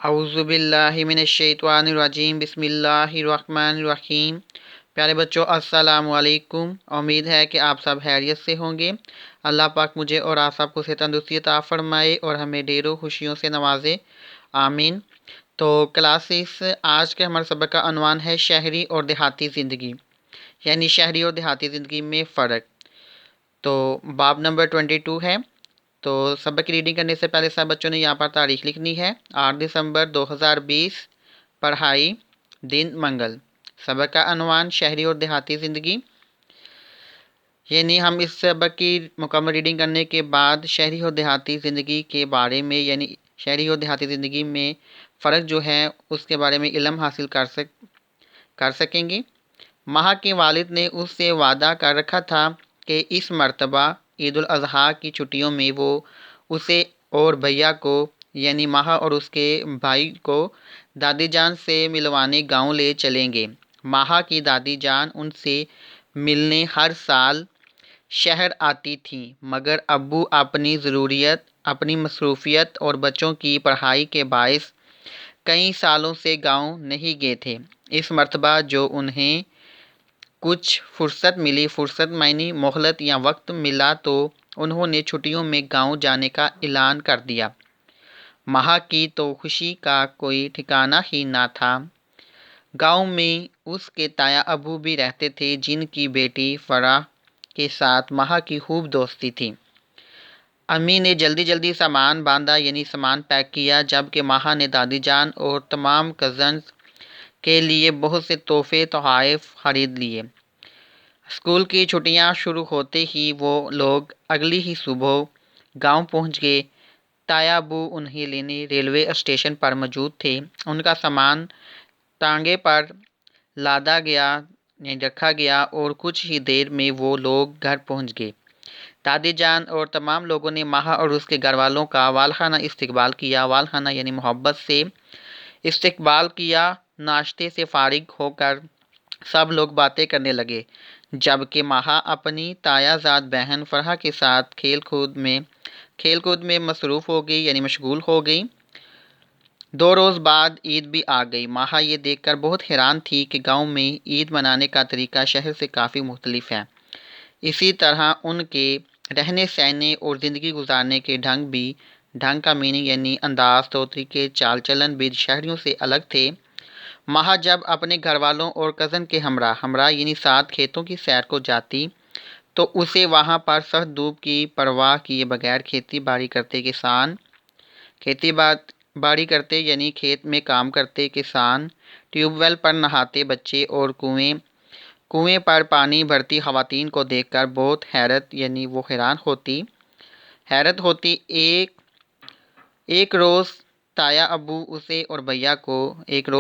अऊज़ु बिल्लाहि मिनश्शैतानिर्रजीम बिस्मिल्लाहिर्रहमानिर्रहीम। प्यारे बच्चों, अस्सलामु अलैकुम। उम्मीद है कि आप सब खैरियत से होंगे। अल्लाह पाक मुझे और आप सबको से तंदुरुस्ती अता फरमाए और हमें ढेरों खुशियों से नवाजे, आमीन। तो क्लासेस आज के हमारे सबक का अनवान है शहरी और देहाती ज़िंदगी, यानी शहरी और देहाती ज़िंदगी में फ़र्क। तो बाब नंबर 22 है। तो सबक की रीडिंग करने से पहले सब बच्चों ने यहाँ पर तारीख लिखनी है। 8 दिसंबर 2020, पढ़ाई दिन मंगल। सबक का अनवान शहरी और देहाती ज़िंदगी, यानी हम इस सबक की मुकम्मल रीडिंग करने के बाद शहरी और देहाती ज़िंदगी के बारे में, यानी शहरी और देहाती ज़िंदगी में फ़र्क जो है उसके बारे में इल्म हासिल कर सकेंगे। माह के वालिद ने उससे वादा कर रखा था कि इस मर्तबा ईद उल अज़हा की छुट्टियों में वो उसे और भैया को, यानी माह और उसके भाई को दादी जान से मिलवाने गांव ले चलेंगे। माह की दादी जान उनसे मिलने हर साल शहर आती थीं, मगर अब्बू अपनी ज़रूरियत, अपनी मसरूफ़ियत और बच्चों की पढ़ाई के बायस कई सालों से गांव नहीं गए थे। इस मर्तबा जो उन्हें कुछ फुर्सत मायनी मोहलत या वक्त मिला तो उन्होंने छुट्टियों में गांव जाने का ऐलान कर दिया। माह की तो खुशी का कोई ठिकाना ही ना था। गांव में उसके ताया अबू भी रहते थे, जिनकी बेटी फराह के साथ माह की खूब दोस्ती थी। अम्मी ने जल्दी जल्दी सामान बांधा, यानी सामान पैक किया, जबकि माह ने दादी जान और तमाम कज़न्स के लिए बहुत से तोहफे तोहफ़ खरीद लिए। स्कूल की छुट्टियां शुरू होते ही वो लोग अगली ही सुबह गांव पहुंच गए। तायाबू उन्हें लेने रेलवे स्टेशन पर मौजूद थे। उनका सामान टांगे पर लादा गया, यानी रखा गया, और कुछ ही देर में वो लोग घर पहुंच गए। दादी जान और तमाम लोगों ने माह और उसके घर वालों का वालखाना इस्तकबाल किया। वालखाना यानी मोहब्बत से इस्तकबाल किया। नाश्ते से फारिग होकर सब लोग बातें करने लगे, जबकि माह अपनी तायाजाद बहन फरहा के साथ खेल कूद में मसरूफ़ हो गई, यानी मशगूल हो गई। 2 रोज़ बाद ईद भी आ गई। माह ये देखकर बहुत हैरान थी कि गांव में ईद मनाने का तरीका शहर से काफ़ी मुख्तलिफ है। इसी तरह उनके रहने सहने और ज़िंदगी गुजारने के ढंग का मीनिंग, यानी अंदाज, तौर तरीके, चाल चलन भी शहरियों से अलग थे। माह जब अपने घर वालों और कज़न के हमरा यानी साथ खेतों की सैर को जाती तो उसे वहाँ पर सख्त धूप की परवाह किए बगैर खेती बाड़ी करते, यानी खेत में काम करते किसान, ट्यूबवेल पर नहाते बच्चे और कुएं पर पानी भरती खवातीन को देखकर बहुत हैरत होती। एक रोज़ ताया अबू उसे और भैया को एक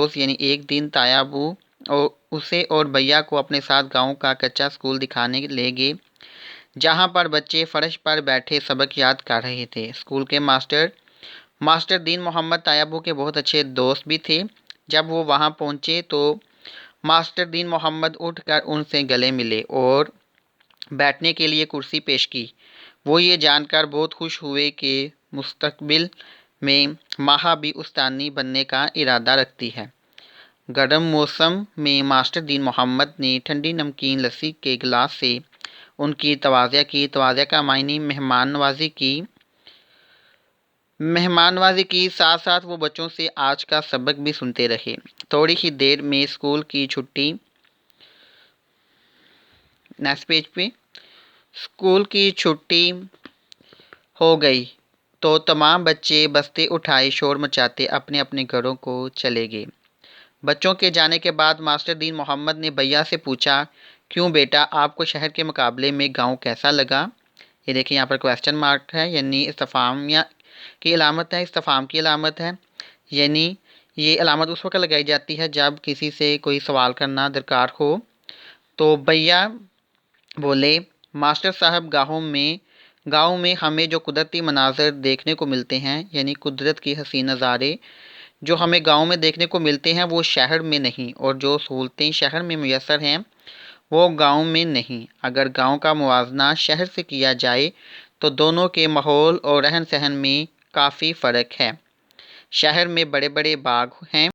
दिन ताया अबू और उसे और भैया को अपने साथ गांव का कच्चा स्कूल दिखाने ले गए, जहां पर बच्चे फर्श पर बैठे सबक याद कर रहे थे। स्कूल के मास्टर दीन मोहम्मद ताया अबू के बहुत अच्छे दोस्त भी थे। जब वो वहां पहुंचे तो मास्टर दीन मोहम्मद उठकर उनसे गले मिले और बैठने के लिए कुर्सी पेश की। वो ये जानकर बहुत खुश हुए कि मुस्तकबिल में माह भी उस्तानी बनने का इरादा रखती है। गर्म मौसम में मास्टर दीन मोहम्मद ने ठंडी नमकीन लस्सी के गिलास से उनकी तवाज़िया की। तवाज़िया का मायने मेहमानवाजी की। साथ साथ वो बच्चों से आज का सबक भी सुनते रहे। थोड़ी ही देर में स्कूल की छुट्टी, नेक्स्ट पेज पे, स्कूल की छुट्टी हो गई तो तमाम बच्चे बस्ते उठाए शोर मचाते अपने अपने घरों को चले गए। बच्चों के जाने के बाद मास्टर दीन मोहम्मद ने भैया से पूछा, क्यों बेटा, आपको शहर के मुकाबले में गांव कैसा लगा? ये देखिए यहाँ पर क्वेश्चन मार्क है, यानी इस्तफाम की अलामत है। यानी ये अलामत उस वक्त लगाई जाती है जब किसी से कोई सवाल करना दरकार हो। तो भैया बोले, मास्टर साहब, गाँव में हमें जो कुदरती मनाज़र देखने को मिलते हैं, यानी कुदरत की हसीन नज़ारे जो हमें गांव में देखने को मिलते हैं वो शहर में नहीं, और जो सहूलतें शहर में मुयस्सर हैं वो गांव में नहीं। अगर गांव का मुवाजना शहर से किया जाए तो दोनों के माहौल और रहन सहन में काफ़ी फ़र्क है। شہر میں بڑے بڑے باغ ہیں